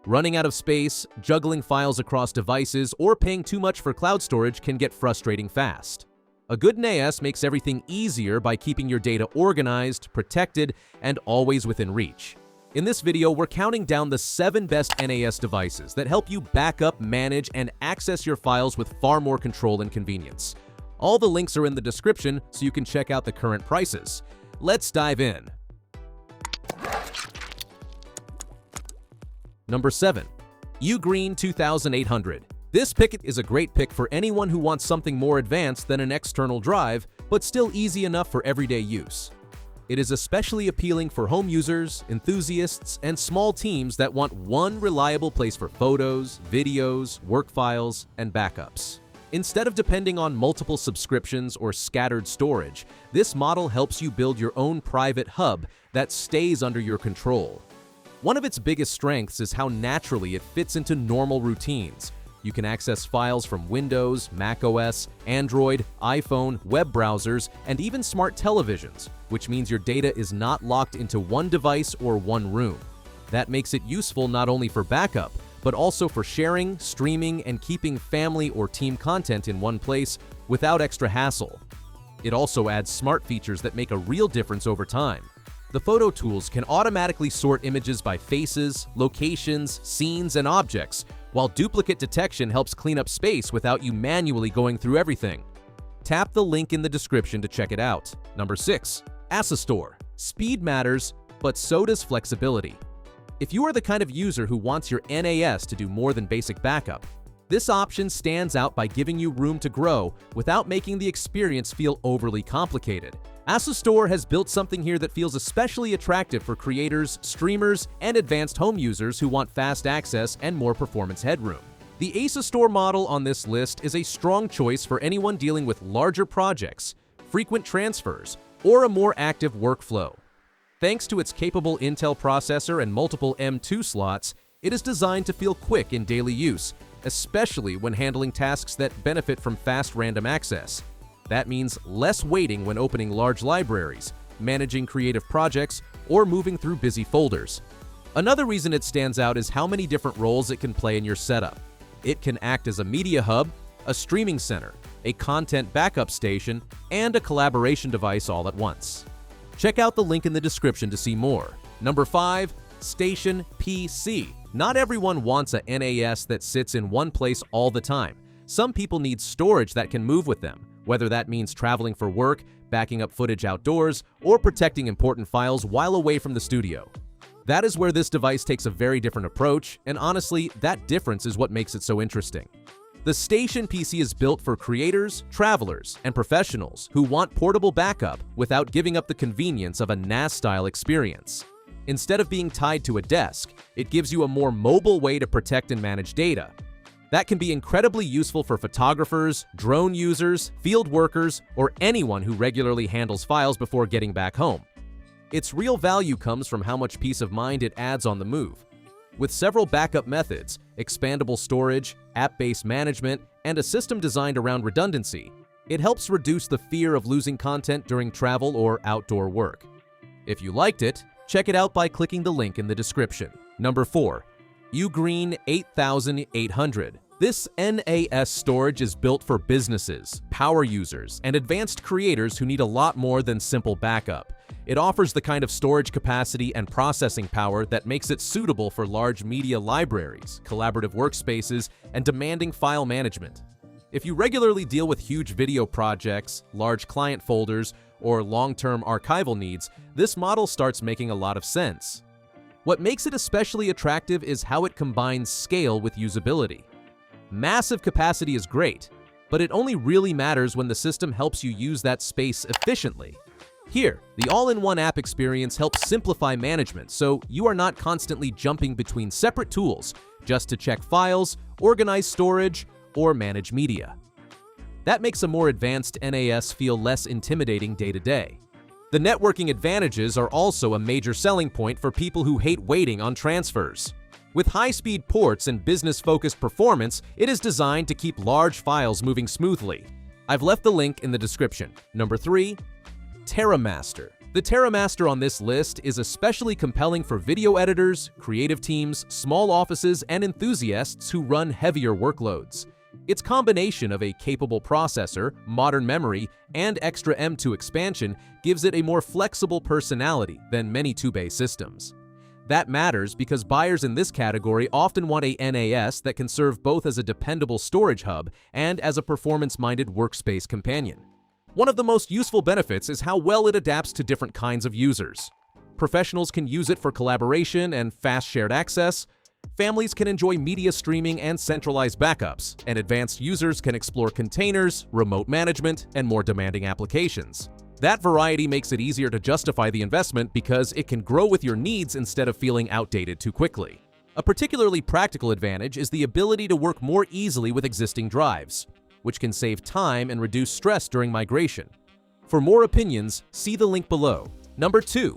Running out of space, juggling files across devices, or paying too much for cloud storage can get frustrating fast. A good NAS makes everything easier by keeping your data organized, protected, and always within reach. In this video, we're counting down the 7 best NAS devices that help you back up, manage, and access your files with far more control and convenience. All the links are in the description so you can check out the current prices. Let's dive in. Number 7. Ugreen 2800. This pick is a great pick for anyone who wants something more advanced than an external drive, but still easy enough for everyday use. It is especially appealing for home users, enthusiasts, and small teams that want one reliable place for photos, videos, work files, and backups. Instead of depending on multiple subscriptions or scattered storage, this model helps you build your own private hub that stays under your control. One of its biggest strengths is how naturally it fits into normal routines. You can access files from Windows, macOS, Android, iPhone, web browsers, and even smart televisions, which means your data is not locked into one device or one room. That makes it useful not only for backup, but also for sharing, streaming, and keeping family or team content in one place without extra hassle. It also adds smart features that make a real difference over time. The photo tools can automatically sort images by faces, locations, scenes, and objects, while duplicate detection helps clean up space without you manually going through everything. Tap the link in the description to check it out. Number 6. Asistore. Speed matters, but so does flexibility. If you are the kind of user who wants your NAS to do more than basic backup, this option stands out by giving you room to grow without making the experience feel overly complicated. Asistore has built something here that feels especially attractive for creators, streamers, and advanced home users who want fast access and more performance headroom. The Asistore model on this list is a strong choice for anyone dealing with larger projects, frequent transfers, or a more active workflow. Thanks to its capable Intel processor and multiple M2 slots, it is designed to feel quick in daily use, especially when handling tasks that benefit from fast random access. That means less waiting when opening large libraries, managing creative projects, or moving through busy folders. Another reason it stands out is how many different roles it can play in your setup. It can act as a media hub, a streaming center, a content backup station, and a collaboration device all at once. Check out the link in the description to see more. Number 5. Station PC. Not everyone wants a NAS that sits in one place all the time. Some people need storage that can move with them, whether that means traveling for work, backing up footage outdoors, or protecting important files while away from the studio. That is where this device takes a very different approach, and honestly, that difference is what makes it so interesting. The Station PC is built for creators, travelers, and professionals who want portable backup without giving up the convenience of a NAS-style experience. Instead of being tied to a desk, it gives you a more mobile way to protect and manage data. That can be incredibly useful for photographers, drone users, field workers, or anyone who regularly handles files before getting back home. Its real value comes from how much peace of mind it adds on the move. With several backup methods, expandable storage, app-based management, and a system designed around redundancy, it helps reduce the fear of losing content during travel or outdoor work. If you liked it, check it out by clicking the link in the description. Number 4. Ugreen 8800. This NAS storage is built for businesses, power users, and advanced creators who need a lot more than simple backup. It offers the kind of storage capacity and processing power that makes it suitable for large media libraries, collaborative workspaces, and demanding file management. If you regularly deal with huge video projects, large client folders, or long-term archival needs, this model starts making a lot of sense. What makes it especially attractive is how it combines scale with usability. Massive capacity is great, but it only really matters when the system helps you use that space efficiently. Here, the all-in-one app experience helps simplify management, so you are not constantly jumping between separate tools just to check files, organize storage, or manage media. That makes a more advanced NAS feel less intimidating day to day. The networking advantages are also a major selling point for people who hate waiting on transfers. With high-speed ports and business-focused performance, it is designed to keep large files moving smoothly. I've left the link in the description. Number 3. TerraMaster. The TerraMaster on this list is especially compelling for video editors, creative teams, small offices, and enthusiasts who run heavier workloads. Its combination of a capable processor, modern memory, and extra M2 expansion gives it a more flexible personality than many 2-bay systems. That matters because buyers in this category often want a NAS that can serve both as a dependable storage hub and as a performance-minded workspace companion. One of the most useful benefits is how well it adapts to different kinds of users. Professionals can use it for collaboration and fast shared access. Families can enjoy media streaming and centralized backups, and advanced users can explore containers, remote management, and more demanding applications. That variety makes it easier to justify the investment because it can grow with your needs instead of feeling outdated too quickly. A particularly practical advantage is the ability to work more easily with existing drives, which can save time and reduce stress during migration. For more opinions, see the link below. Number 2.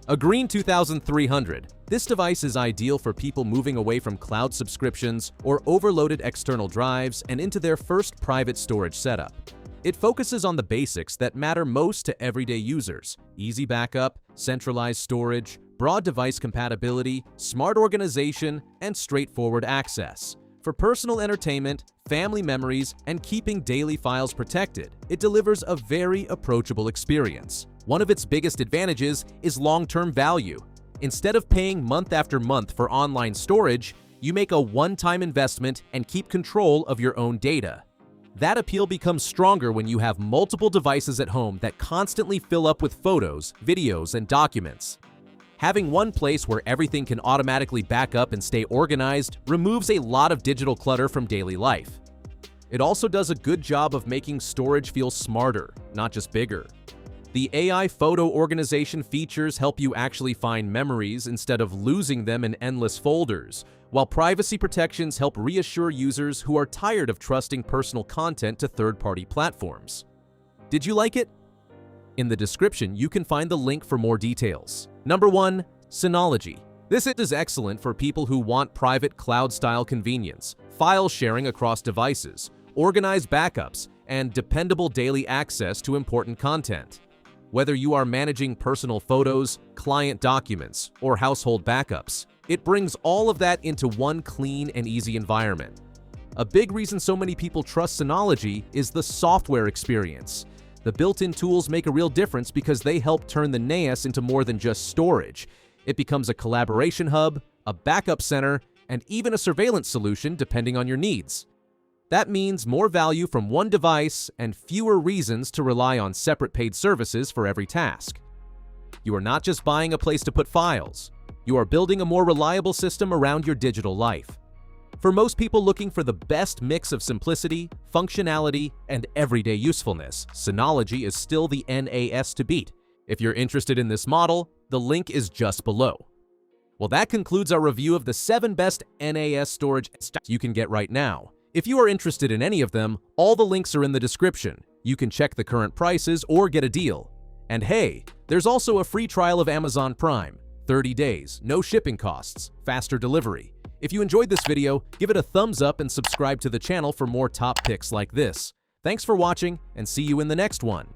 A Green 2300. This device is ideal for people moving away from cloud subscriptions or overloaded external drives and into their first private storage setup. It focuses on the basics that matter most to everyday users: easy backup, centralized storage, broad device compatibility, smart organization, and straightforward access. For personal entertainment, family memories, and keeping daily files protected, it delivers a very approachable experience. One of its biggest advantages is long-term value. Instead of paying month after month for online storage, you make a one-time investment and keep control of your own data. That appeal becomes stronger when you have multiple devices at home that constantly fill up with photos, videos, and documents. Having one place where everything can automatically back up and stay organized removes a lot of digital clutter from daily life. It also does a good job of making storage feel smarter, not just bigger. The AI photo organization features help you actually find memories instead of losing them in endless folders, while privacy protections help reassure users who are tired of trusting personal content to third-party platforms. Did you like it? In the description, you can find the link for more details. Number 1. Synology. This is excellent for people who want private cloud-style convenience, file sharing across devices, organized backups, and dependable daily access to important content. Whether you are managing personal photos, client documents, or household backups, it brings all of that into one clean and easy environment. A big reason so many people trust Synology is the software experience. The built-in tools make a real difference because they help turn the NAS into more than just storage. It becomes a collaboration hub, a backup center, and even a surveillance solution depending on your needs. That means more value from one device and fewer reasons to rely on separate paid services for every task. You are not just buying a place to put files. You are building a more reliable system around your digital life. For most people looking for the best mix of simplicity, functionality, and everyday usefulness, Synology is still the NAS to beat. If you're interested in this model, the link is just below. Well, that concludes our review of the 7 best NAS storage you can get right now. If you are interested in any of them, all the links are in the description. You can check the current prices or get a deal. And hey, there's also a free trial of Amazon Prime. 30 days, no shipping costs, faster delivery. If you enjoyed this video, give it a thumbs up and subscribe to the channel for more top picks like this. Thanks for watching, and see you in the next one.